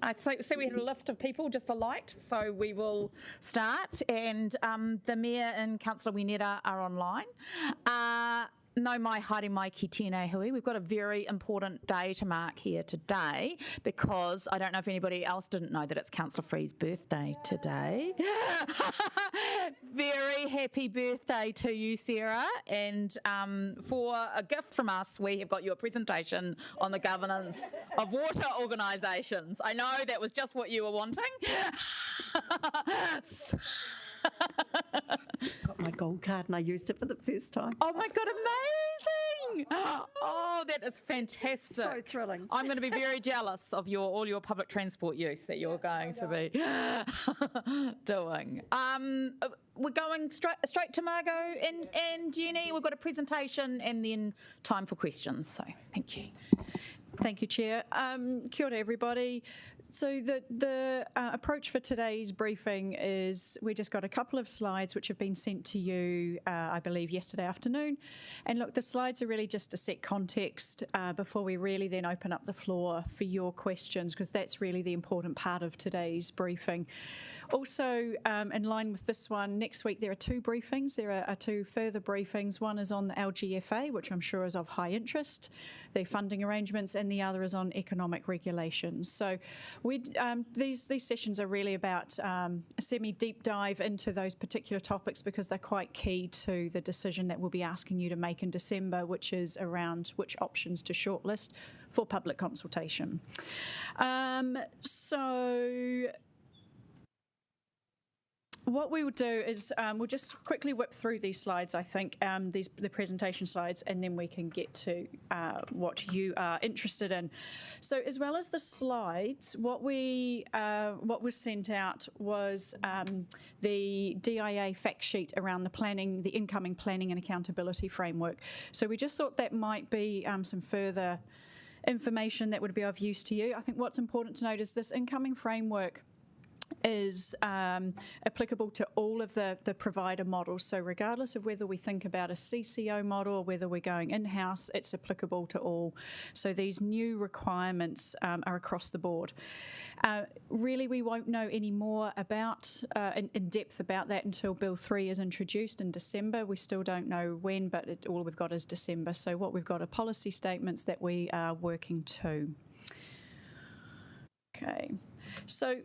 I see we had a lift of people, just a light, so we will start. And the Mayor and Councillor Wineta are online. No mai haere mai ki tēnei hui. We've got a very important day to mark here today because I don't know if anybody else didn't know that it's Councillor Free's birthday today. Very happy birthday to you, Sarah. And for a gift from us, we have got you a presentation on the governance of water organisations. I know that was just what you were wanting. Got my gold card and I used it for the first time. Oh my God, amazing! Oh, that is fantastic. So thrilling. I'm going to be very jealous of all your public transport use that you're going to be doing. We're going straight to Margot and Jenny. We've got a presentation and then time for questions. So thank you. Thank you, Chair. Kia ora, everybody. So the approach for today's briefing is we just got a couple of slides which have been sent to you, I believe, yesterday afternoon. And look, the slides are really just to set context before we really then open up the floor for your questions, because that's really the important part of today's briefing. Also, in line with this one, next week there are two briefings. There are two further briefings. One is on the LGFA, which I'm sure is of high interest, the funding arrangements, and the other is on economic regulations. So these sessions are really about a semi-deep dive into those particular topics because they're quite key to the decision that we'll be asking you to make in December, which is around which options to shortlist for public consultation. So what we will do is we'll just quickly whip through these slides, I think, the presentation slides, and then we can get to what you are interested in. So as well as the slides, what was sent out was the DIA fact sheet around the incoming planning and accountability framework. So we just thought that might be some further information that would be of use to you. I think what's important to note is this incoming framework is applicable to all of the provider models. So regardless of whether we think about a CCO model or whether we're going in-house, it's applicable to all. So these new requirements are across the board. Really, we won't know any more about in depth about that until Bill 3 is introduced in December. We still don't know when, but all we've got is December. So what we've got are policy statements that we are working to. Okay, so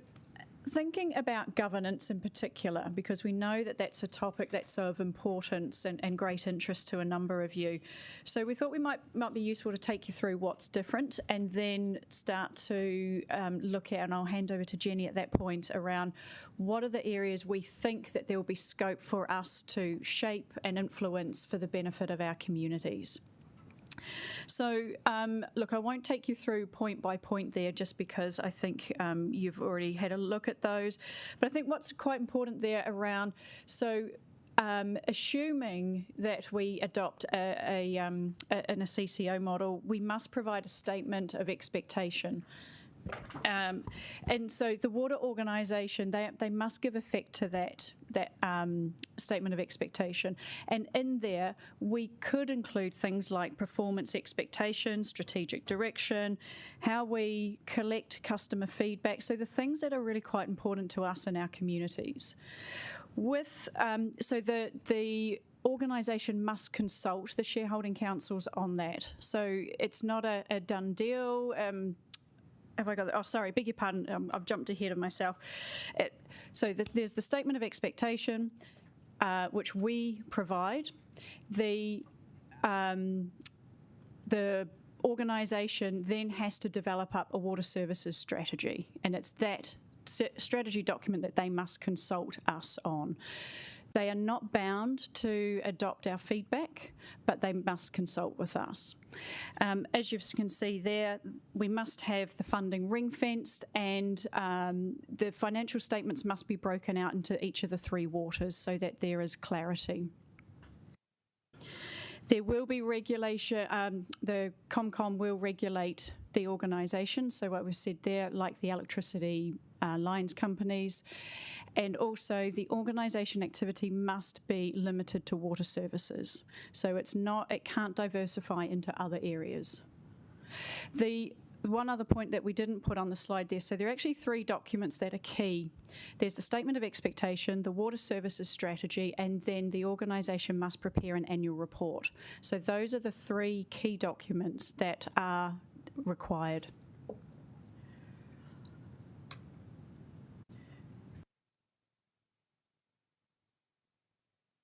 thinking about governance in particular, because we know that that's a topic that's of importance and great interest to a number of you. So we thought we might be useful to take you through what's different and then start to look at, and I'll hand over to Jenny at that point, around what are the areas we think that there will be scope for us to shape and influence for the benefit of our communities. So, look, I won't take you through point by point there just because I think you've already had a look at those. But I think what's quite important there around, so assuming that we adopt a CCO model, we must provide a statement of expectation. And so the water organisation, they must give effect to that statement of expectation. And in there, we could include things like performance expectations, strategic direction, how we collect customer feedback, so the things that are really quite important to us in our communities. So the organisation must consult the shareholding councils on that. So it's not a done deal. Have I got that? Oh, sorry, beg your pardon. I've jumped ahead of myself. There's the statement of expectation, which we provide. The organisation then has to develop up a water services strategy, and it's that strategy document that they must consult us on. They are not bound to adopt our feedback, but they must consult with us. As you can see there, we must have the funding ring-fenced, and the financial statements must be broken out into each of the three waters so that there is clarity. There will be regulation, the ComCom will regulate the organisation, so what we've said there, like the electricity lines companies, and also the organisation activity must be limited to water services. So it can't diversify into other areas. The one other point that we didn't put on the slide there. So there are actually 3 documents that are key. There's the Statement of Expectation, the Water Services Strategy, and then the organisation must prepare an annual report. So those are the 3 key documents that are required.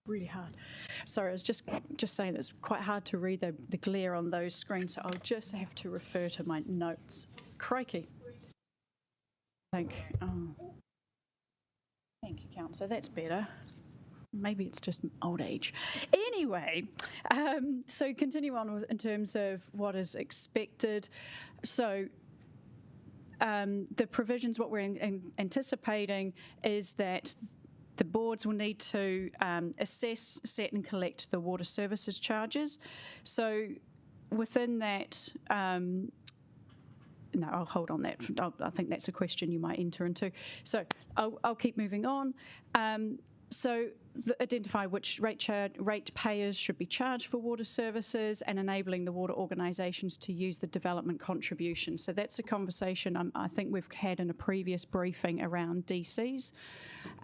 Really hard. Sorry, I was just saying it's quite hard to read the glare on those screens, so I'll just have to refer to my notes. Crikey. Thank you, Councillor. That's better. Maybe it's just old age. Anyway, so continue on with in terms of what is expected. So the provisions, what we're anticipating is that the boards will need to assess, set and collect the water services charges. So within that, no, I'll hold on that. I think that's a question you might enter into. So I'll keep moving on. So identify which rate payers should be charged for water services and enabling the water organisations to use the development contribution. So that's a conversation I think we've had in a previous briefing around DCs.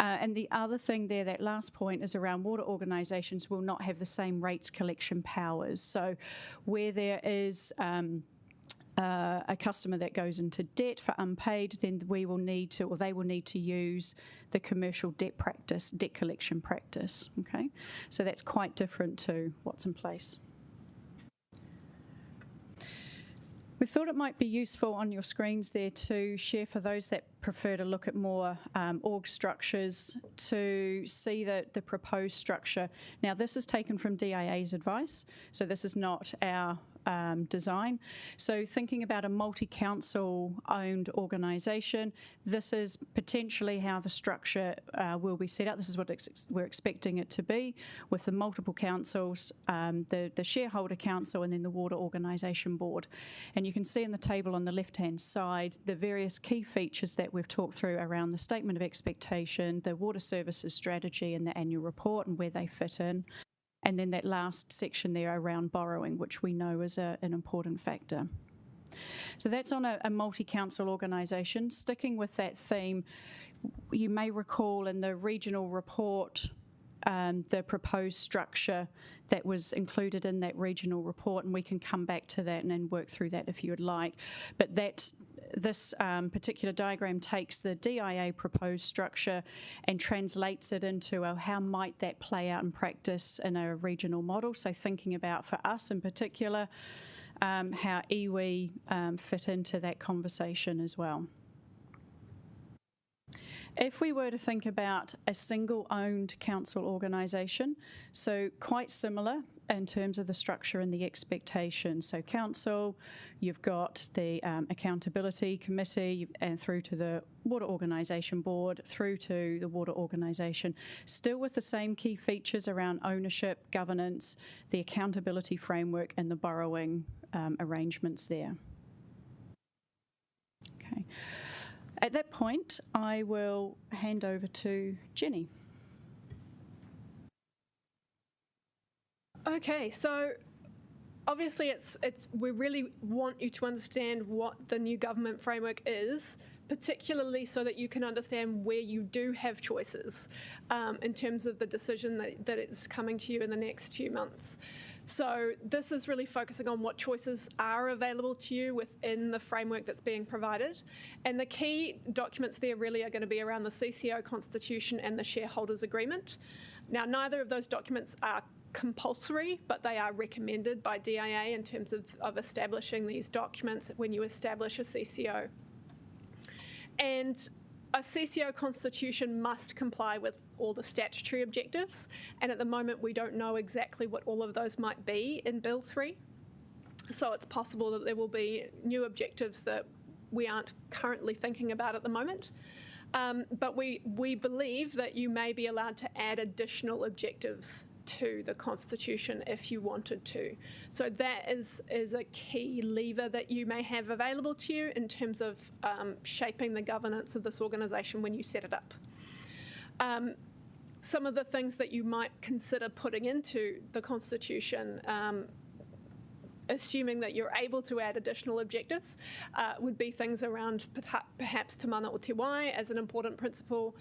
And the other thing there, that last point, is around water organisations will not have the same rates collection powers. So where there is a customer that goes into debt for unpaid, then we will need to, or they will need to use the commercial debt collection practice, okay? So that's quite different to what's in place. We thought it might be useful on your screens there to share, for those that prefer to look at more org structures, to see the proposed structure. Now, this is taken from DIA's advice, so this is not our design. So thinking about a multi-council owned organisation, this is potentially how the structure will be set up. This is what we're expecting it to be, with the multiple councils, the shareholder council, and then the water organisation board. And you can see in the table on the left-hand side the various key features that we've talked through around the Statement of Expectation, the water services strategy and the annual report and where they fit in. And then that last section there around borrowing, which we know is an important factor. So that's on a multi-council organisation. Sticking with that theme, you may recall in the regional report the proposed structure that was included in that regional report, and we can come back to that and then work through that if you would like. But this particular diagram takes the DIA proposed structure and translates it into how might that play out in practice in a regional model. So thinking about, for us in particular, how iwi fit into that conversation as well. If we were to think about a single-owned council organisation, so quite similar in terms of the structure and the expectation. So council, you've got the accountability committee and through to the water organisation board, through to the water organisation, still with the same key features around ownership, governance, the accountability framework and the borrowing arrangements there. Okay. At that point, I will hand over to Jenny. Okay, so obviously we really want you to understand what the new government framework is, particularly so that you can understand where you do have choices in terms of the decision that is coming to you in the next few months. So this is really focusing on what choices are available to you within the framework that's being provided. And the key documents there really are going to be around the CCO constitution and the shareholders agreement. Now, neither of those documents are compulsory, but they are recommended by DIA in terms of establishing these documents when you establish a CCO. And a CCO constitution must comply with all the statutory objectives, and at the moment we don't know exactly what all of those might be in Bill 3. So it's possible that there will be new objectives that we aren't currently thinking about at the moment. But we believe that you may be allowed to add additional objectives to the Constitution if you wanted to. So that is a key lever that you may have available to you in terms of shaping the governance of this organisation when you set it up. Some of the things that you might consider putting into the Constitution assuming that you're able to add additional objectives, would be things around perhaps Te Mana o Te Wai as an important principle,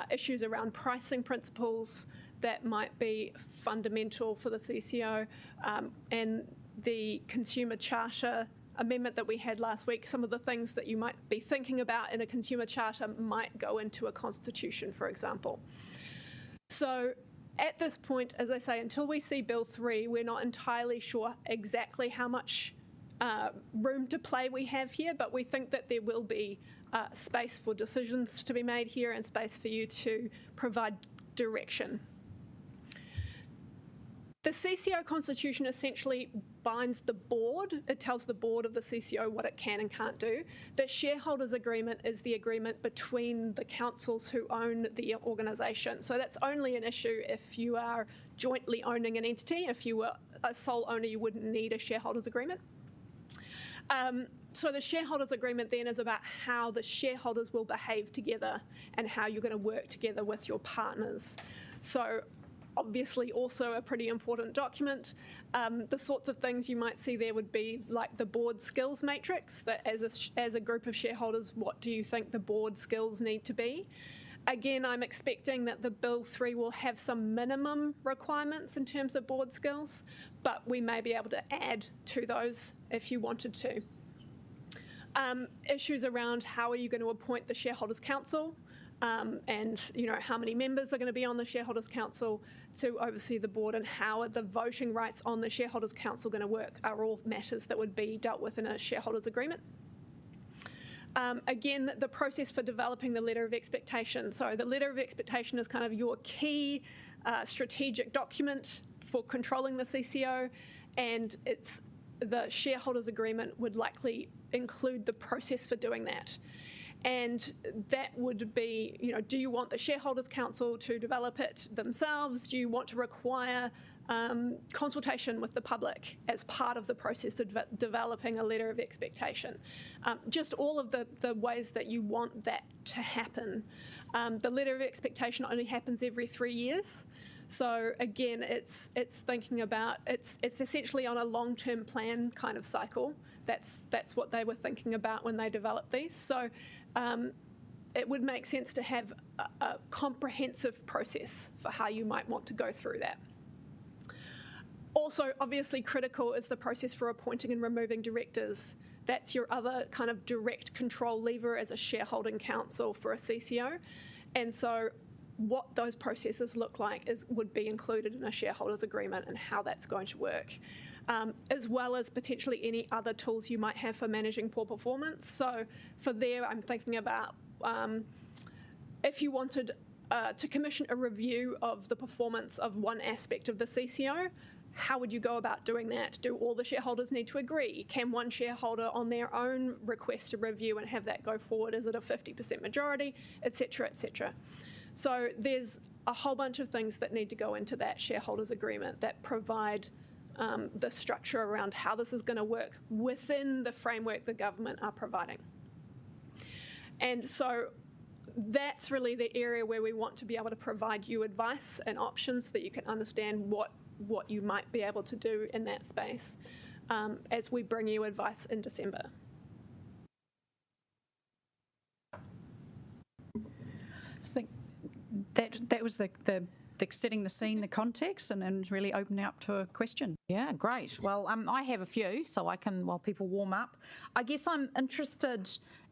issues around pricing principles that might be fundamental for the CCO, and the Consumer Charter amendment that we had last week. Some of the things that you might be thinking about in a Consumer Charter might go into a constitution, for example. So at this point, as I say, until we see Bill 3, we're not entirely sure exactly how much room to play we have here, but we think that there will be space for decisions to be made here and space for you to provide direction. The CCO constitution essentially binds the board. It tells the board of the CCO what it can and can't do. The shareholders agreement is the agreement between the councils who own the organisation. So that's only an issue if you are jointly owning an entity. If you were a sole owner, you wouldn't need a shareholders agreement. So the shareholders agreement then is about how the shareholders will behave together and how you're going to work together with your partners. So obviously also a pretty important document. The sorts of things you might see there would be like the board skills matrix, that as a group of shareholders, what do you think the board skills need to be? Again, I'm expecting that the Bill 3 will have some minimum requirements in terms of board skills, but we may be able to add to those if you wanted to. Issues around how are you going to appoint the Shareholders' Council, and how many members are going to be on the Shareholders' Council to oversee the board, and how are the voting rights on the Shareholders' Council going to work, are all matters that would be dealt with in a shareholders' agreement. Again, the process for developing the letter of expectation. So the letter of expectation is kind of your key strategic document for controlling the CCO, and the shareholders' agreement would likely include the process for doing that. And that would be, do you want the Shareholders' Council to develop it themselves? Do you want to require consultation with the public as part of the process of developing a letter of expectation? Just all of the ways that you want that to happen. The letter of expectation only happens every 3 years. So again, it's thinking about, it's essentially on a long-term plan kind of cycle. That's what they were thinking about when they developed these. So it would make sense to have a comprehensive process for how you might want to go through that. Also, obviously critical is the process for appointing and removing directors. That's your other kind of direct control lever as a shareholding council for a CCO. And so what those processes look like would be included in a shareholders agreement and how that's going to work, as well as potentially any other tools you might have for managing poor performance. So for there, I'm thinking about if you wanted to commission a review of the performance of one aspect of the CCO, how would you go about doing that? Do all the shareholders need to agree? Can one shareholder on their own request a review and have that go forward? Is it a 50% majority, et cetera, et cetera? So there's a whole bunch of things that need to go into that shareholders agreement that provide the structure around how this is going to work within the framework the government are providing. And so that's really the area where we want to be able to provide you advice and options so that you can understand what you might be able to do in that space as we bring you advice in December. So I think that was the setting the scene, the context, and really opening up to a question. Yeah, great. Well, I have a few, so I can, while people warm up. I guess I'm interested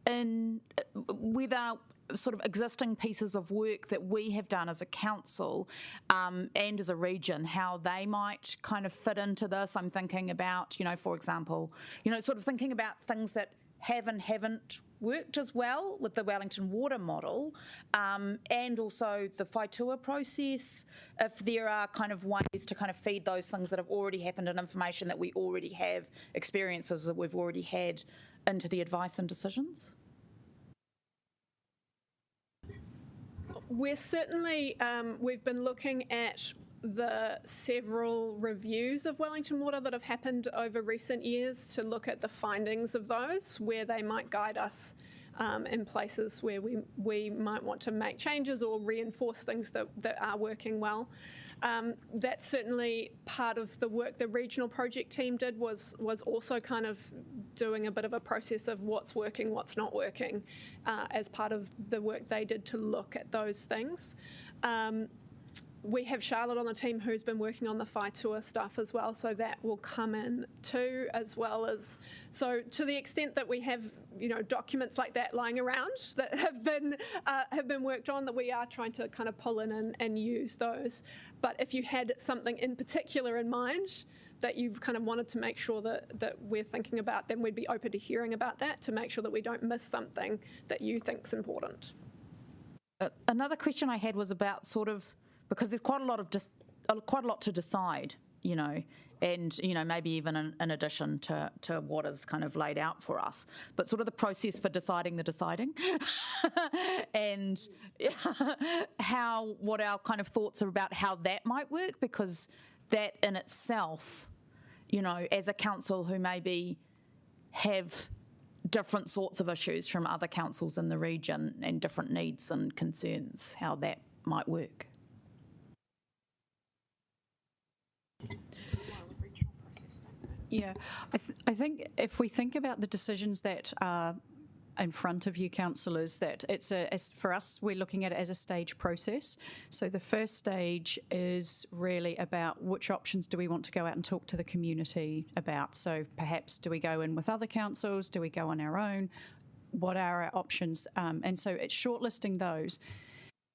in whether sort of existing pieces of work that we have done as a council and as a region, how they might kind of fit into this. I'm thinking about, for example, sort of thinking about things that have and haven't worked as well with the Wellington Water model, and also the Whaitua process, if there are kind of ways to kind of feed those things that have already happened and information that we already have, experiences that we've already had, into the advice and decisions. We're certainly, we've been looking at the several reviews of Wellington Water that have happened over recent years to look at the findings of those, where they might guide us in places where we might want to make changes or reinforce things that are working well. That's certainly part of the work the regional project team did, was also kind of doing a bit of a process of what's working, what's not working, as part of the work they did to look at those things. We have Charlotte on the team who's been working on the Whaitua stuff as well, so that will come in too, as well as, so to the extent that we have, documents like that lying around that have been worked on, that we are trying to kind of pull in and use those. But if you had something in particular in mind that you've kind of wanted to make sure that we're thinking about, then we'd be open to hearing about that to make sure that we don't miss something that you think's important. Another question I had was about sort of, because there's quite a lot to decide, and maybe even in addition to what is kind of laid out for us, but sort of the process for deciding the deciding, and what our kind of thoughts are about how that might work, because that in itself, as a council who maybe have different sorts of issues from other councils in the region and different needs and concerns, how that might work. Yeah, I think if we think about the decisions that are in front of you, councillors, that as for us, we're looking at it as a stage process. So the first stage is really about which options do we want to go out and talk to the community about. So perhaps do we go in with other councils? Do we go on our own? What are our options? And so it's shortlisting those.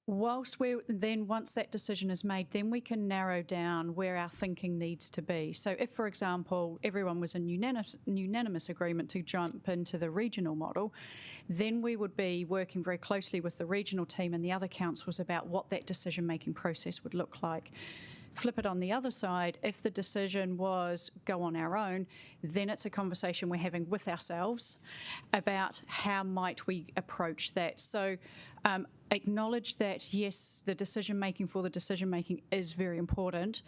Once that decision is made, then we can narrow down where our thinking needs to be. So if, for example, everyone was in unanimous agreement to jump into the regional model, then we would be working very closely with the regional team and the other councils about what that decision-making process would look like. Flip it on the other side, if the decision was go on our own, then it's a conversation we're having with ourselves about how might we approach that. So acknowledge that, yes, the decision-making for the decision-making is very important.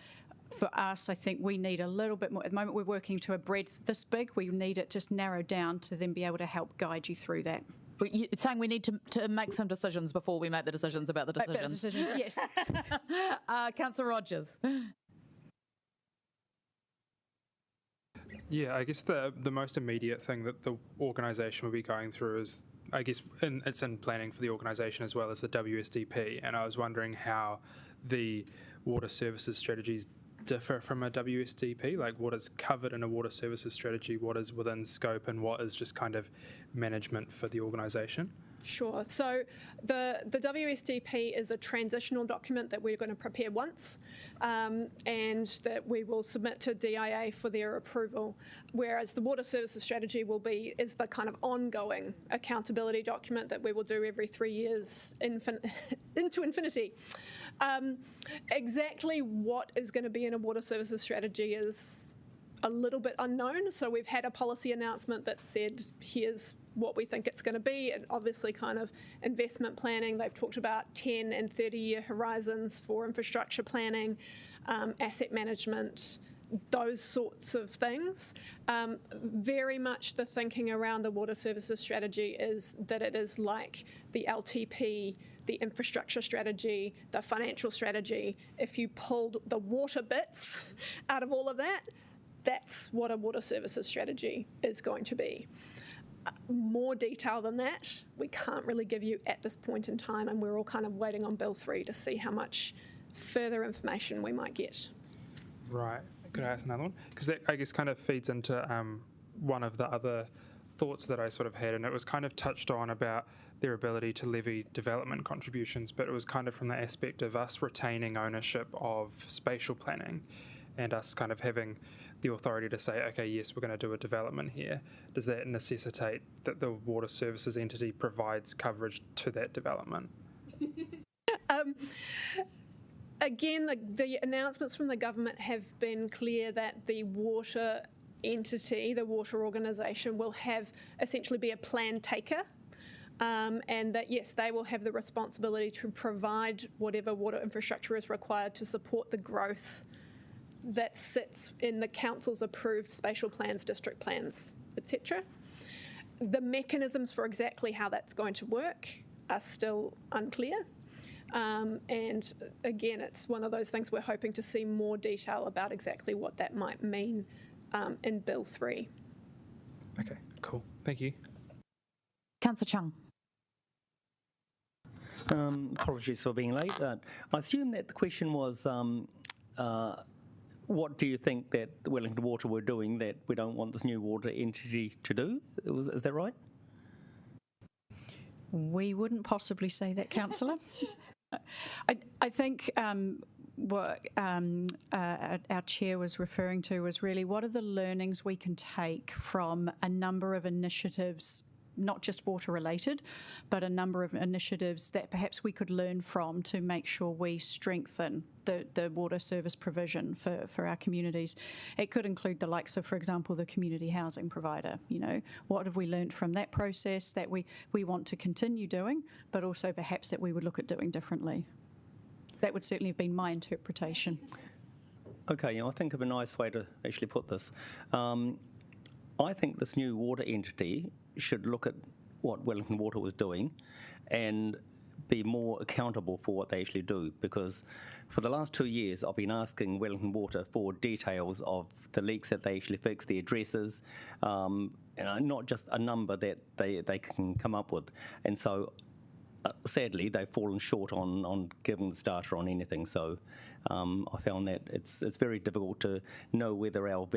For us, I think we need a little bit more. At the moment, we're working to a breadth this big. We need it just narrowed down to then be able to help guide you through that. But you're saying we need to make some decisions before we make the decisions about the decisions. Yes. Councillor Rogers. Yeah, I guess the most immediate thing that the organisation will be going through is, I guess, it's in planning for the organisation as well as the WSDP, and I was wondering how the water services strategies differ from a WSDP, like what is covered in a water services strategy, what is within scope, and what is just kind of management for the organisation? Sure. So the WSDP is a transitional document that we're going to prepare once, and that we will submit to DIA for their approval, whereas the water services strategy is the kind of ongoing accountability document that we will do every 3 years into infinity. Exactly what is going to be in a water services strategy is a little bit unknown. So we've had a policy announcement that said, here's what we think it's going to be, and obviously kind of investment planning. They've talked about 10 and 30-year horizons for infrastructure planning, asset management, those sorts of things. Very much the thinking around the water services strategy is that it is like the LTP, the infrastructure strategy, the financial strategy. If you pulled the water bits out of all of that, that's what a water services strategy is going to be. More detail than that, we can't really give you at this point in time, and we're all kind of waiting on Bill 3 to see how much further information we might get. Right. Could I ask another one? Because that, I guess, kind of feeds into one of the other thoughts that I sort of had, and it was kind of touched on about their ability to levy development contributions, but it was kind of from the aspect of us retaining ownership of spatial planning and us kind of having the authority to say, okay, yes, we're going to do a development here. Does that necessitate that the water services entity provides coverage to that development? Again, the announcements from the government have been clear that the water entity, the water organisation, will have essentially be a plan taker, and that, yes, they will have the responsibility to provide whatever water infrastructure is required to support the growth that sits in the council's approved spatial plans, district plans, etc. The mechanisms for exactly how that's going to work are still unclear. And again, it's one of those things we're hoping to see more detail about exactly what that might mean in Bill 3. Okay, cool. Thank you. Councillor Chung. Apologies for being late. I assume that the question was, what do you think that Wellington Water were doing that we don't want this new water entity to do? Is that right? We wouldn't possibly say that, Councillor. I think what our chair was referring to was really what are the learnings we can take from a number of initiatives, not just water related, but a number of initiatives that perhaps we could learn from to make sure we strengthen the water service provision for our communities. It could include the likes of, for example, the community housing provider. You know, what have we learned from that process that we want to continue doing, but also perhaps that we would look at doing differently? That would certainly have been my interpretation. Okay, I think of a nice way to actually put this. I think this new water entity should look at what Wellington Water was doing and be more accountable for what they actually do, because for the last 2 years I've been asking Wellington Water for details of the leaks that they actually fixed, the addresses, not just a number that they can come up with. And so sadly they've fallen short on giving the starter on anything. So I found that it's very difficult to know whether our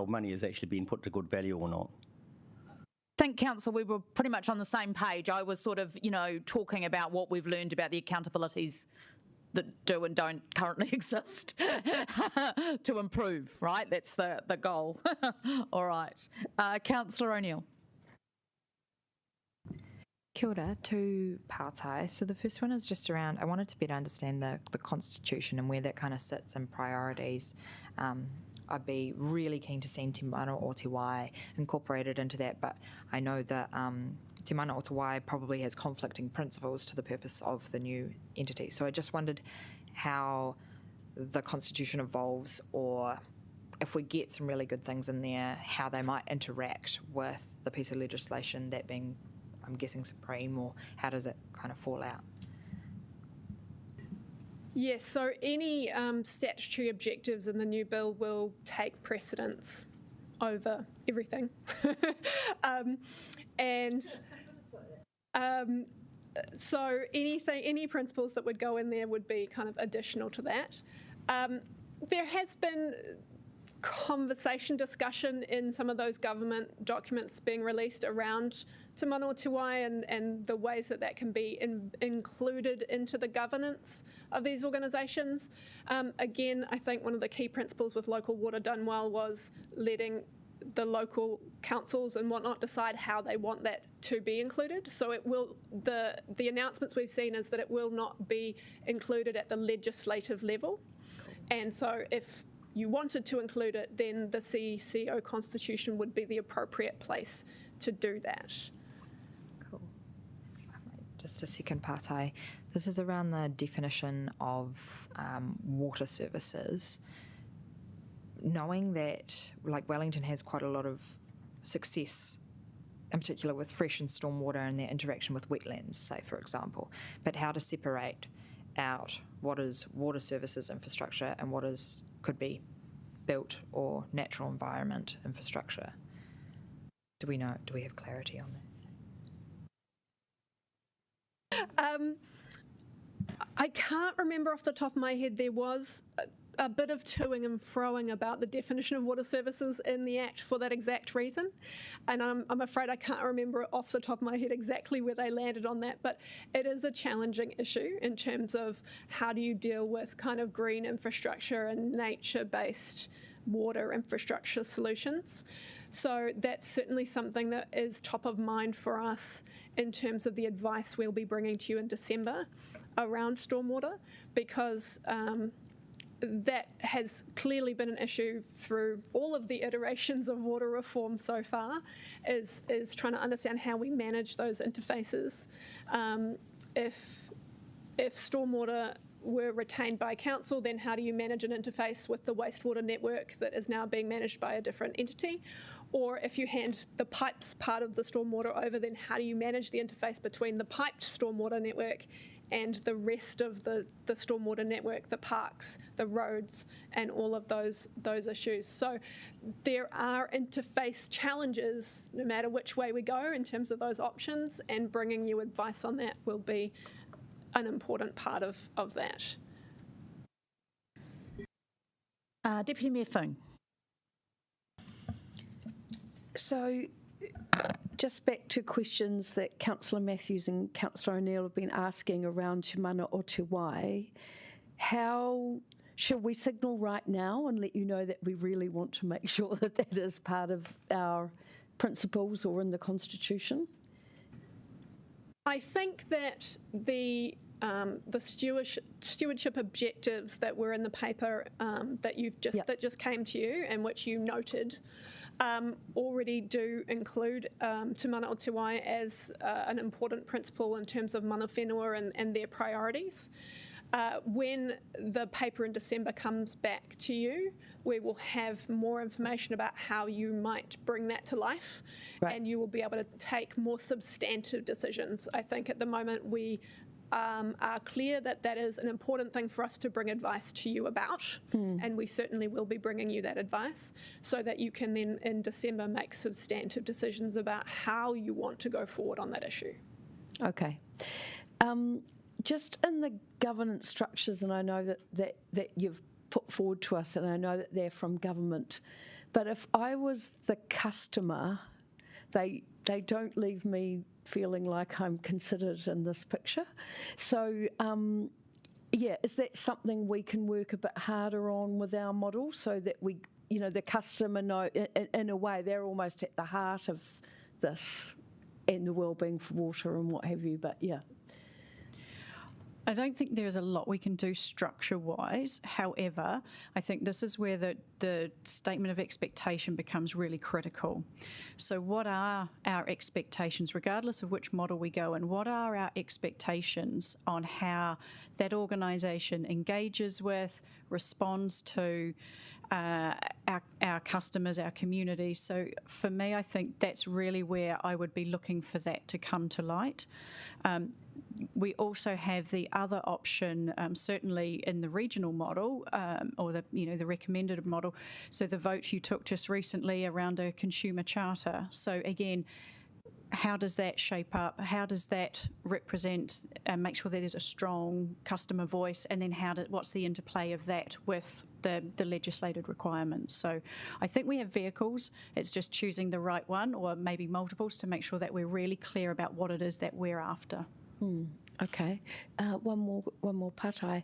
money is actually being put to good value or not. Thank Council, we were pretty much on the same page. I was sort of, talking about what we've learned about the accountabilities that do and don't currently exist to improve, right? That's the goal. All right. Councillor O'Neill. Kia ora, two partai. So the first one is just around, I wanted to better understand the Constitution and where that kind of sits in priorities. I'd be really keen to see Te Mana o Te Wai incorporated into that, but I know that Te Mana o Te Wai probably has conflicting principles to the purpose of the new entity. So I just wondered how the Constitution evolves, or if we get some really good things in there, how they might interact with the piece of legislation, that being, I'm guessing, supreme, or how does it kind of fall out? Yes, so any statutory objectives in the new bill will take precedence over everything. So any principles that would go in there would be kind of additional to that. There has been discussion in some of those government documents being released around Te Mana o Te Wai and the ways that can be included into the governance of these organisations. Again, I think one of the key principles with Local Water done well was letting the local councils and whatnot decide how they want that to be included. So it will, the announcements we've seen is that it will not be included at the legislative level. And so if you wanted to include it, then the CCO Constitution would be the appropriate place to do that. Cool. Just a second part, this is around the definition of water services. Knowing that, like, Wellington has quite a lot of success, in particular with fresh and stormwater and their interaction with wetlands, say, for example, but how to separate out what is water services infrastructure and what could be built or natural environment infrastructure. Do we have clarity on that? I can't remember off the top of my head. There was a bit of toing and froing about the definition of water services in the Act for that exact reason. And I'm afraid I can't remember off the top of my head exactly where they landed on that, but it is a challenging issue in terms of how do you deal with kind of green infrastructure and nature-based water infrastructure solutions. So that's certainly something that is top of mind for us in terms of the advice we'll be bringing to you in December around stormwater, because that has clearly been an issue through all of the iterations of water reform so far, is trying to understand how we manage those interfaces. If stormwater were retained by council, then how do you manage an interface with the wastewater network that is now being managed by a different entity? Or if you hand the pipes part of the stormwater over, then how do you manage the interface between the piped stormwater network and the rest of the stormwater network, the parks, the roads, and all of those issues? So there are interface challenges no matter which way we go in terms of those options, and bringing you advice on that will be an important part of that. Deputy Mayor Foon. So, just back to questions that Councillor Matthews and Councillor O'Neill have been asking around Te Mana o Te Wai, how should we signal right now and let you know that we really want to make sure that that is part of our principles or in the Constitution? I think that the stewardship objectives that were in the paper that just came to you and which you noted already do include Te Mana o Te Wai as an important principle in terms of mana whenua and their priorities. When the paper in December comes back to you, we will have more information about how you might bring that to life, and you will be able to take more substantive decisions. I think at the moment we are clear that that is an important thing for us to bring advice to you about, and we certainly will be bringing you that advice so that you can then in December make substantive decisions about how you want to go forward on that issue. Okay. Just in the governance structures, and I know that you've put forward to us, and I know that they're from government, but if I was the customer, they don't leave me feeling like I'm considered in this picture. So, is that something we can work a bit harder on with our model so that we, the customer know, in a way, they're almost at the heart of this and the wellbeing for water and what have you, but yeah. I don't think there's a lot we can do structure-wise. However, I think this is where the statement of expectation becomes really critical. So what are our expectations, regardless of which model we go in? What are our expectations on how that organisation engages with, responds to our customers, our community? So for me, I think that's really where I would be looking for that to come to light. We also have the other option, certainly in the regional model, or the recommended model. So the vote you took just recently around a consumer charter. So again, how does that shape up? How does that represent and make sure that there's a strong customer voice? And then what's the interplay of that with the legislated requirements? So I think we have vehicles. It's just choosing the right one, or maybe multiples, to make sure that we're really clear about what it is that we're after. Okay, one more patai.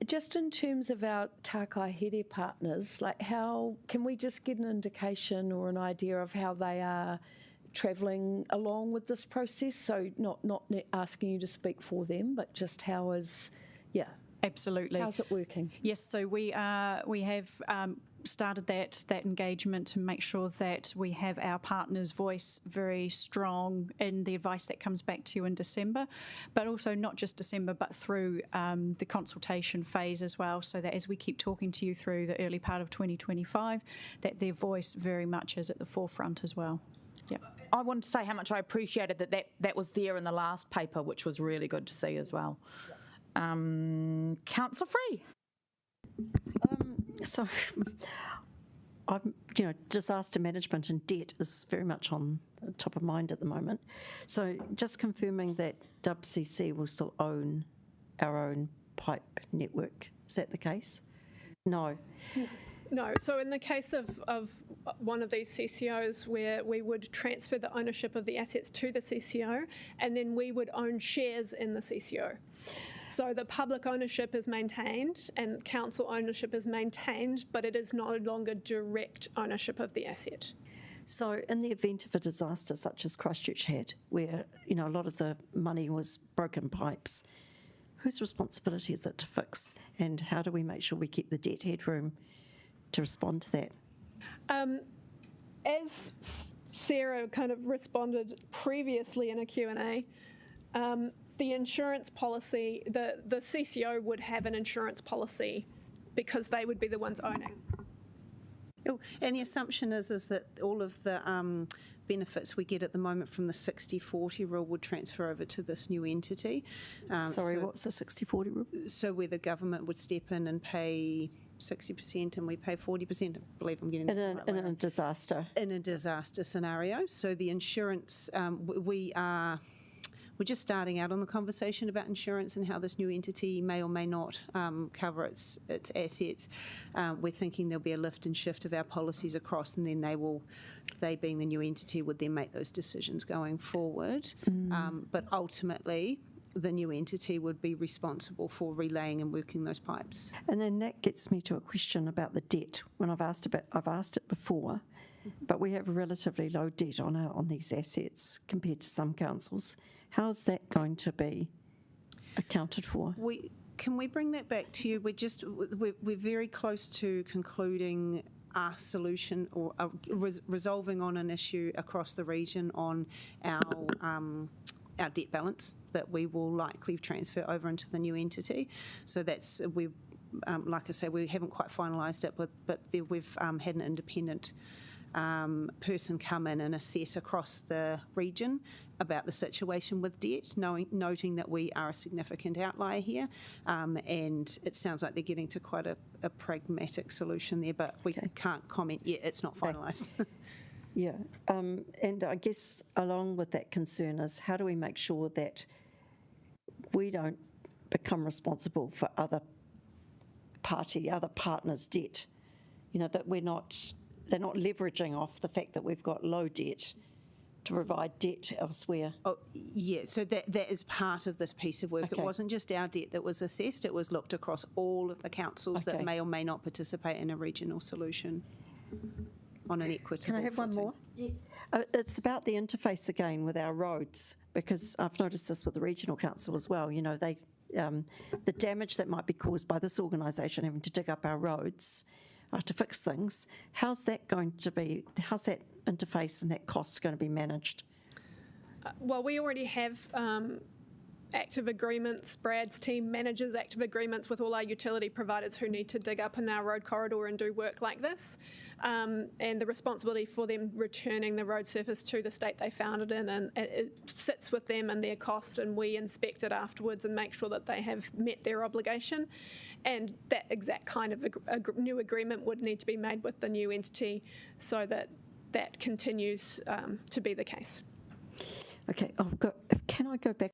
Just in terms of our Tākai Here partners, like how can we just get an indication or an idea of how they are travelling along with this process? So not asking you to speak for them, but just how is, absolutely. How's it working? Yes, so we have started that engagement to make sure that we have our partner's voice very strong in the advice that comes back to you in December, but also not just December, but through the consultation phase as well, so that as we keep talking to you through the early part of 2025, that their voice very much is at the forefront as well. Yeah. I want to say how much I appreciated that was there in the last paper, which was really good to see as well. Councillor Free. So, disaster management and debt is very much on the top of mind at the moment. So, just confirming that WCC will still own our own pipe network. Is that the case? No. No. So in the case of one of these CCOs where we would transfer the ownership of the assets to the CCO, and then we would own shares in the CCO. So the public ownership is maintained and council ownership is maintained, but it is no longer direct ownership of the asset. So in the event of a disaster such as Christchurch had, where a lot of the money was broken pipes, whose responsibility is it to fix, and how do we make sure we keep the debt headroom to respond to that? As Sarah kind of responded previously in a Q&A, the insurance policy, the CCO would have an insurance policy because they would be the ones owning. Oh, and the assumption is that all of the benefits we get at the moment from the 60-40 rule would transfer over to this new entity. Sorry, what's the 60-40 rule? So where the government would step in and pay 60% and we pay 40%, I believe I'm getting In a disaster. in a disaster scenario. So the insurance, we're just starting out on the conversation about insurance and how this new entity may or may not cover its assets. We're thinking there'll be a lift and shift of our policies across, and then they being the new entity would then make those decisions going forward. But ultimately, the new entity would be responsible for relaying and working those pipes. And then that gets me to a question about the debt. When I've asked it before, but we have relatively low debt on these assets compared to some councils. How's that going to be accounted for? Can we bring that back to you? We're very close to concluding a solution or resolving on an issue across the region on our debt balance that we will likely transfer over into the new entity. So that's like I say, we haven't quite finalised it, but we've had an independent person come in and assess across the region about the situation with debt, noting that we are a significant outlier here, and it sounds like they're getting to quite a pragmatic solution there, but we can't comment yet. It's not finalised. Yeah, and I guess along with that concern is how do we make sure that we don't become responsible for other partners' debt? You know, that they're not leveraging off the fact that we've got low debt to provide debt elsewhere. Oh, yeah, so that is part of this piece of work. Okay. It wasn't just our debt that was assessed, it was looked across all of the councils that may or may not participate in a regional solution on an equitable Can I have one footing. more? Yes. It's about the interface again with our roads, because I've noticed this with the regional council as well. You know, the damage that might be caused by this organisation having to dig up our roads to fix things. How's that interface and that cost going to be managed? Well, we already have active agreements. Brad's team manages active agreements with all our utility providers who need to dig up in our road corridor and do work like this. And the responsibility for them returning the road surface to the state they found it in, and it sits with them and their cost, and we inspect it afterwards and make sure that they have met their obligation. And that exact kind of new agreement would need to be made with the new entity so that that continues to be the case. Okay, can I go back?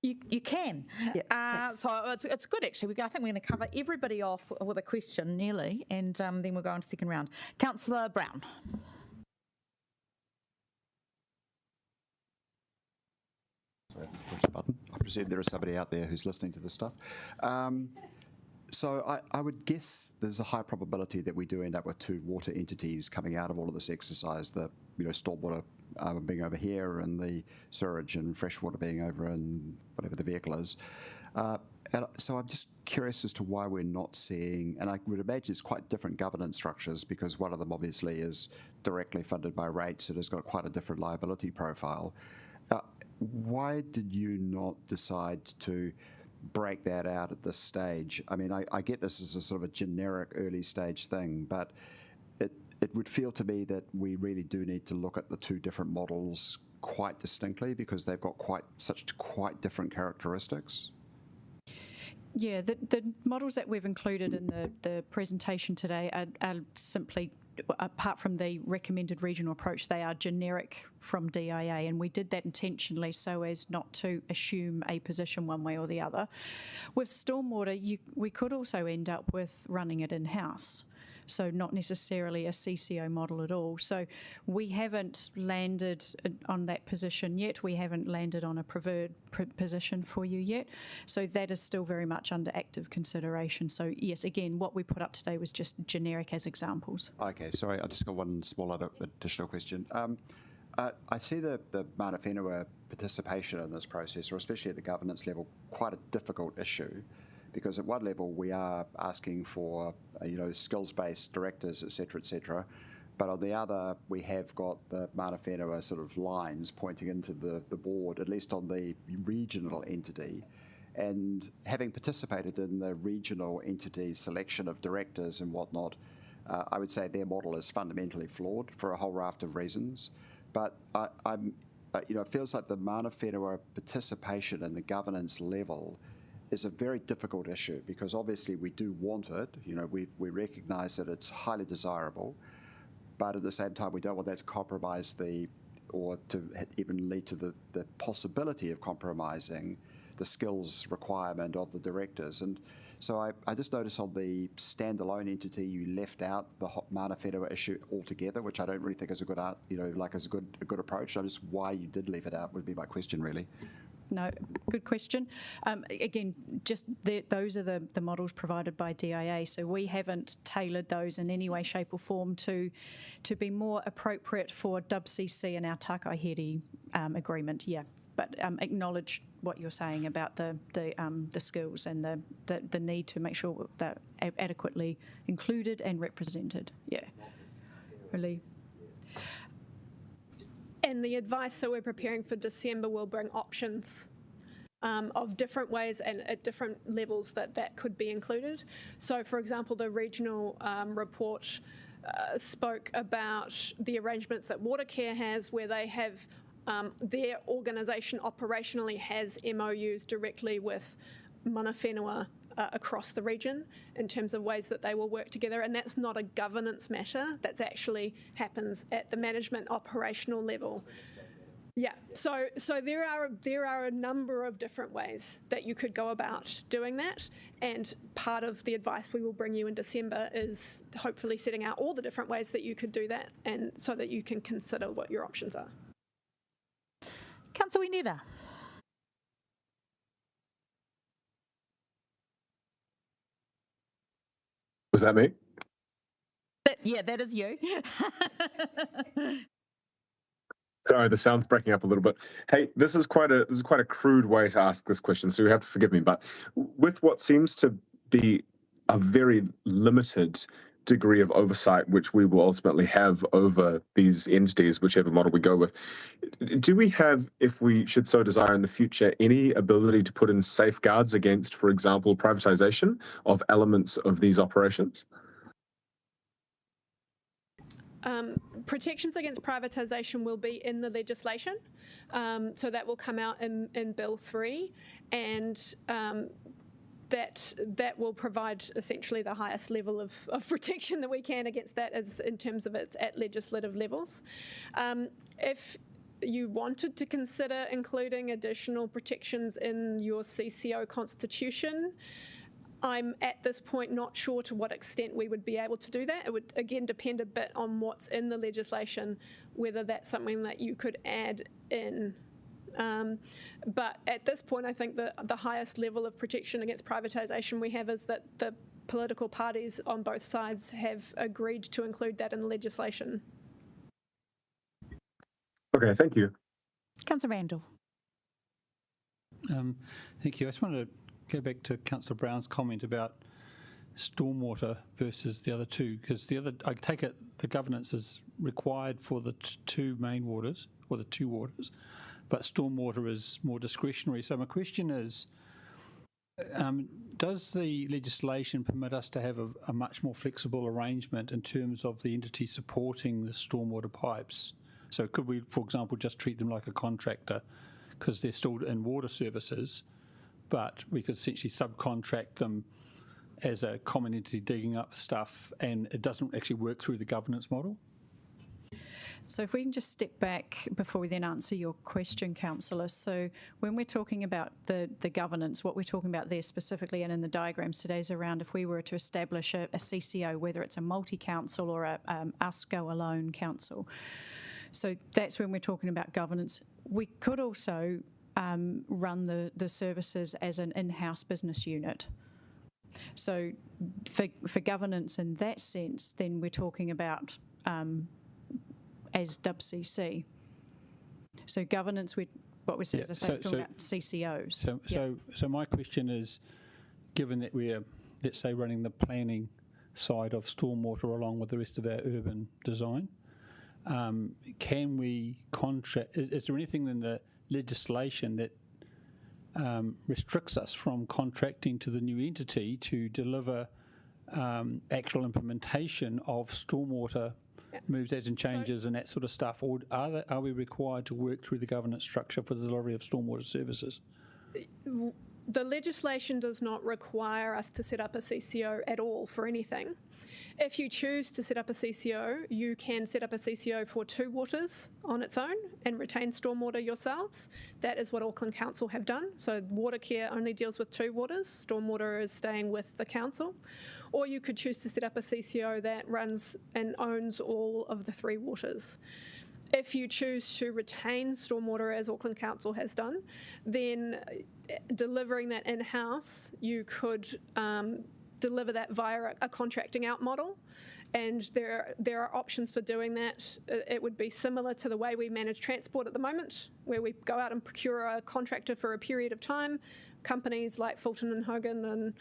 You can. Yeah, so it's good, actually. I think we're going to cover everybody off with a question nearly, and then we'll go on to second round. Councillor Brown. Sorry, push the button. I presume there is somebody out there who's listening to this stuff. So I would guess there's a high probability that we do end up with two water entities coming out of all of this exercise, the stormwater being over here and the sewerage and freshwater being over in whatever the vehicle is. So I'm just curious as to why we're not seeing, and I would imagine it's quite different governance structures, because one of them obviously is directly funded by rates and has got quite a different liability profile. Why did you not decide to break that out at this stage? I mean, I get this as a sort of a generic early stage thing, but it would feel to me that we really do need to look at the two different models quite distinctly, because they've got quite different characteristics. Yeah, the models that we've included in the presentation today are simply, apart from the recommended regional approach, they are generic from DIA, and we did that intentionally so as not to assume a position one way or the other. With stormwater, we could also end up with running it in-house, so not necessarily a CCO model at all. So we haven't landed on that position yet. We haven't landed on a preferred position for you yet. So that is still very much under active consideration. So yes, again, what we put up today was just generic as examples. Okay, sorry, I just got one small other additional question. I see the Mana Whenua participation in this process, or especially at the governance level, quite a difficult issue, because at one level we are asking for skills-based directors, et cetera, But on the other, we have got the Mana Whenua sort of lines pointing into the board, at least on the regional entity. And having participated in the regional entity selection of directors and whatnot, I would say their model is fundamentally flawed for a whole raft of reasons. But it feels like the Mana Whenua participation in the governance level is a very difficult issue, because obviously we do want it. We recognise that it's highly desirable, but at the same time we don't want that to compromise or to even lead to the possibility of compromising the skills requirement of the directors. And so I just noticed on the standalone entity you left out the Mana Whenua issue altogether, which I don't really think is a good a good approach. So just why you did leave it out would be my question, really. No, good question. Again, just those are the models provided by DIA, so we haven't tailored those in any way, shape or form to be more appropriate for WCC and our Takahere agreement, yeah. But acknowledge what you're saying about the skills and the need to make sure they're adequately included and represented, yeah. Really. And the advice that we're preparing for December will bring options of different ways and at different levels that could be included. So, for example, the regional report spoke about the arrangements that Watercare has, where they have their organisation operationally has MOUs directly with Mana Whenua across the region in terms of ways that they will work together, and that's not a governance matter. That's actually happens at the management operational level. Yeah, so there are a number of different ways that you could go about doing that, and part of the advice we will bring you in December is hopefully setting out all the different ways that you could do that, and so that you can consider what your options are. Councillor Whenua. Was that me? Yeah, that is you. Sorry, the sound's breaking up a little bit. Hey, this is quite a crude way to ask this question, so you have to forgive me. But with what seems to be a very limited degree of oversight, which we will ultimately have over these entities, whichever model we go with, do we have, if we should so desire in the future, any ability to put in safeguards against, for example, privatisation of elements of these operations? Protections against privatisation will be in the legislation, so that will come out in Bill 3, and that will provide essentially the highest level of protection that we can against that as in terms of it's at legislative levels. If you wanted to consider including additional protections in your CCO constitution, I'm at this point not sure to what extent we would be able to do that. It would again depend a bit on what's in the legislation, whether that's something that you could add in. But at this point, I think the highest level of protection against privatisation we have is that the political parties on both sides have agreed to include that in the legislation. Okay, thank you. Councillor Randall. Thank you. I just wanted to go back to Councillor Brown's comment about stormwater versus the other two, because I take it the governance is required for the two main waters, or the two waters, but stormwater is more discretionary. So my question is, does the legislation permit us to have a much more flexible arrangement in terms of the entity supporting the stormwater pipes? So could we, for example, just treat them like a contractor because they're still in water services, but we could essentially subcontract them as a common entity digging up stuff, and it doesn't actually work through the governance model? So if we can just step back before we then answer your question, Councillor. So when we're talking about the governance, what we're talking about there specifically and in the diagrams today is around if we were to establish a CCO, whether it's a multi-council or a us go alone council. So that's when we're talking about governance. We could also run the services as an in-house business unit. So for governance in that sense, then we're talking about as WCC. So governance, what we're saying, as I say, talking about CCOs. So my question is, given that we're, let's say, running the planning side of stormwater along with the rest of our urban design. Can we contract? Is there anything in the legislation that restricts us from contracting to the new entity to deliver actual implementation of stormwater moves, as in changes and that sort of stuff? Or are we required to work through the governance structure for the delivery of stormwater services? The legislation does not require us to set up a CCO at all for anything. If you choose to set up a CCO, you can set up a CCO for 2 waters on its own and retain stormwater yourselves. That is what Auckland Council have done. So Watercare only deals with 2 waters. Stormwater is staying with the council. Or you could choose to set up a CCO that runs and owns all of the 3 waters. If you choose to retain stormwater, as Auckland Council has done, then delivering that in-house, you could deliver that via a contracting out model. And there are options for doing that. It would be similar to the way we manage transport at the moment, where we go out and procure a contractor for a period of time. Companies like Fulton and Hogan and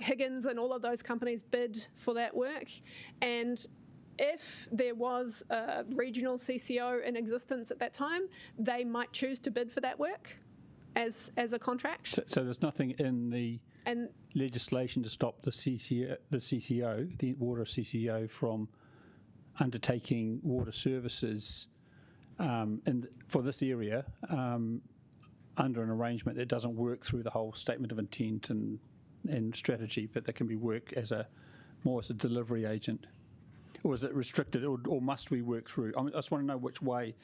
Higgins and all of those companies bid for that work. And if there was a regional CCO in existence at that time, they might choose to bid for that work as a contract. So there's nothing in the legislation to stop the CCO, the water CCO, from undertaking water services for this area under an arrangement that doesn't work through the whole statement of intent and strategy, but that can be work more as a delivery agent. Or is it restricted, or must we work through? I just want to know which way,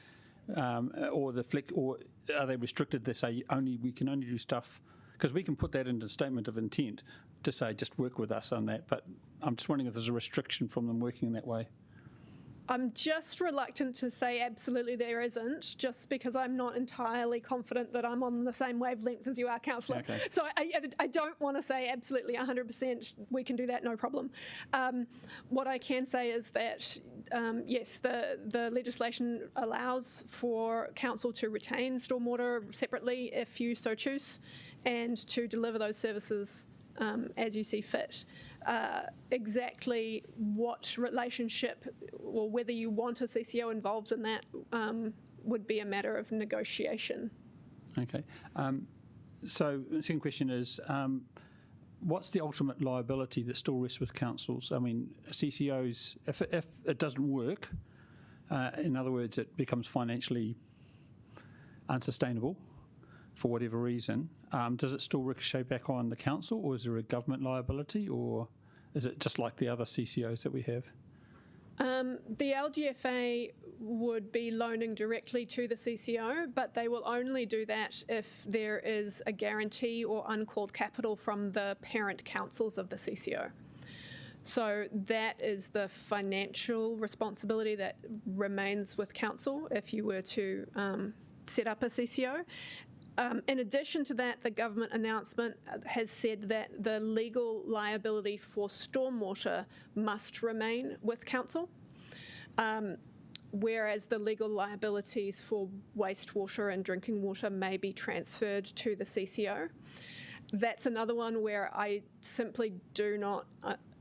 or are they restricted? They say we can only do stuff, because we can put that into the statement of intent to say just work with us on that. But I'm just wondering if there's a restriction from them working in that way. I'm just reluctant to say absolutely there isn't, just because I'm not entirely confident that I'm on the same wavelength as you are, Councillor. Okay. So I don't want to say absolutely 100% we can do that, no problem. What I can say is that, yes, the legislation allows for council to retain stormwater separately if you so choose, and to deliver those services as you see fit. Exactly what relationship or whether you want a CCO involved in that would be a matter of negotiation. Okay. So the second question is, what's the ultimate liability that still rests with councils? I mean, CCOs, if it doesn't work, in other words, it becomes financially unsustainable for whatever reason, does it still ricochet back on the council, or is there a government liability, or is it just like the other CCOs that we have? The LGFA would be loaning directly to the CCO, but they will only do that if there is a guarantee or uncalled capital from the parent councils of the CCO. So that is the financial responsibility that remains with council if you were to set up a CCO. In addition to that, the government announcement has said that the legal liability for stormwater must remain with council, whereas the legal liabilities for wastewater and drinking water may be transferred to the CCO. That's another one where I simply do not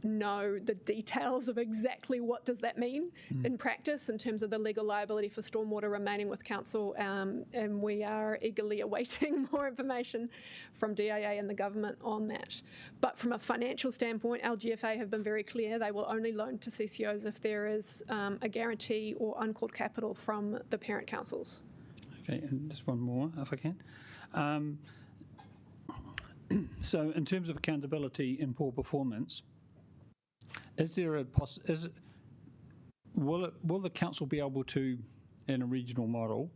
know the details of exactly what does that mean in practice in terms of the legal liability for stormwater remaining with council, and we are eagerly awaiting more information from DAA and the government on that. But from a financial standpoint, LGFA have been very clear they will only loan to CCOs if there is a guarantee or uncalled capital from the parent councils. Okay, and just one more if I can. So in terms of accountability in poor performance, is there will the council be able to, in a regional model,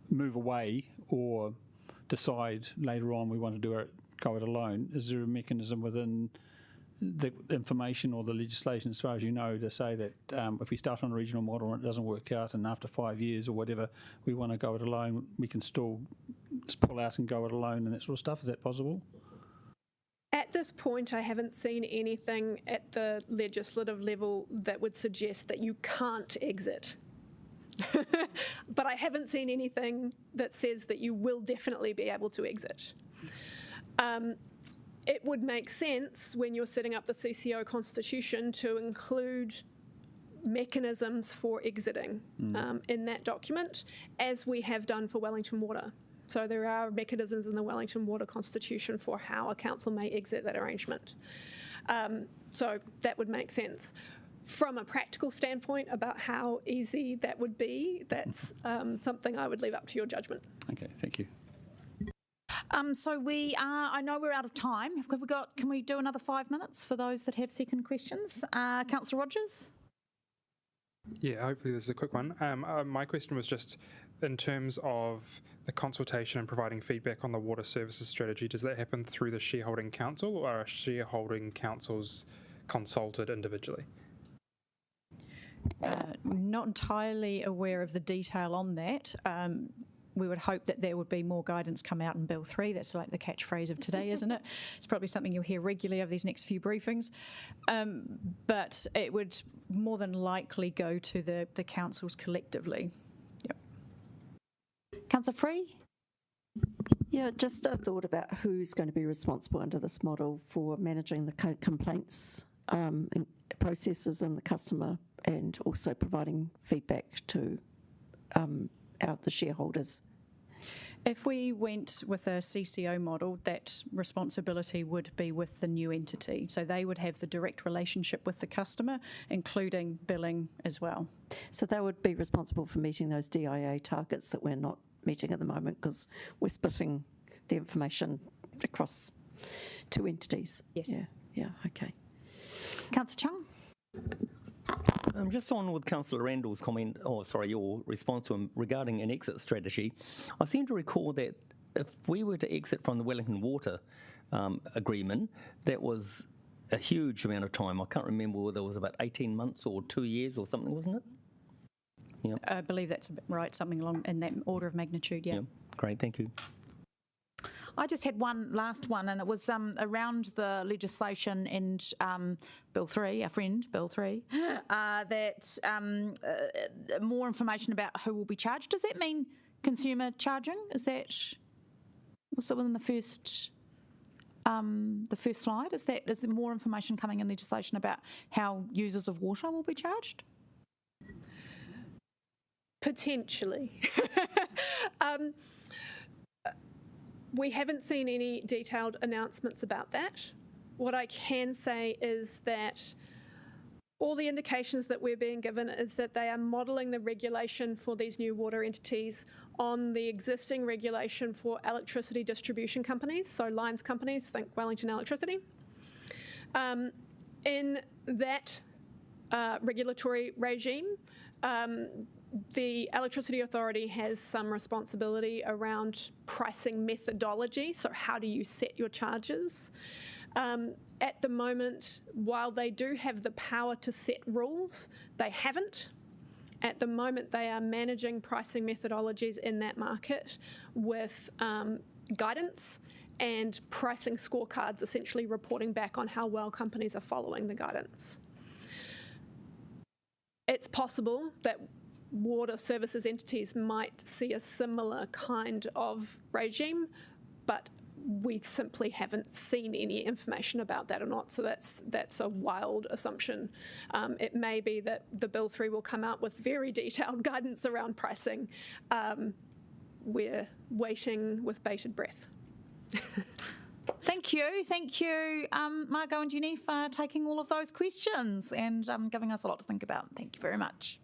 move away or decide later on we want to go it alone? Is there a mechanism within the information or the legislation, as far as you know, to say that if we start on a regional model and it doesn't work out, and after 5 years or whatever we want to go it alone, we can still pull out and go it alone and that sort of stuff? Is that possible? At this point, I haven't seen anything at the legislative level that would suggest that you can't exit. But I haven't seen anything that says that you will definitely be able to exit. it would make sense when you're setting up the CCO constitution to include mechanisms for exiting in that document, as we have done for Wellington Water. So there are mechanisms in the Wellington Water Constitution for how a council may exit that arrangement. So that would make sense. From a practical standpoint about how easy that would be, that's something I would leave up to your judgment. Okay, thank you. So we are, I know we're out of time. Can we do another 5 minutes for those that have second questions? Councillor Rogers? Yeah, hopefully this is a quick one. My question was just in terms of the consultation and providing feedback on the water services strategy, does that happen through the shareholding council, or are shareholding councils consulted individually? Not entirely aware of the detail on that. We would hope that there would be more guidance come out in Bill 3. That's like the catchphrase of today, isn't it? It's probably something you'll hear regularly over these next few briefings. But it would more than likely go to the councils collectively. Yep. Councillor Free? Yeah, just a thought about who's going to be responsible under this model for managing the complaints and processes and the customer, and also providing feedback to the shareholders. If we went with a CCO model, that responsibility would be with the new entity. So they would have the direct relationship with the customer, including billing as well. So they would be responsible for meeting those DIA targets that we're not meeting at the moment because we're splitting the information across two entities. Yes. Yeah, okay. Councillor Chung? Just on with Councillor Randall's comment, your response to him regarding an exit strategy, I seem to recall that if we were to exit from the Wellington Water agreement, that was a huge amount of time. I can't remember whether it was about 18 months or 2 years or something, wasn't it? Yeah. I believe that's right, something along in that order of magnitude, yeah. Great, thank you. I just had one last one, and it was around the legislation and Bill 3, our friend Bill 3, that more information about who will be charged. Does that mean consumer charging? Is that also within the first slide? Is there more information coming in legislation about how users of water will be charged? Potentially. We haven't seen any detailed announcements about that. What I can say is that all the indications that we're being given is that they are modelling the regulation for these new water entities on the existing regulation for electricity distribution companies, so lines companies, think Wellington Electricity. In that regulatory regime, the Electricity Authority has some responsibility around pricing methodology, so how do you set your charges? At the moment, while they do have the power to set rules, they haven't. At the moment, they are managing pricing methodologies in that market with guidance and pricing scorecards, essentially reporting back on how well companies are following the guidance. It's possible that water services entities might see a similar kind of regime, but we simply haven't seen any information about that or not, so that's a wild assumption. It may be that the Bill 3 will come out with very detailed guidance around pricing. We're waiting with bated breath. Thank you, Margot and Jenny, for taking all of those questions and giving us a lot to think about. Thank you very much.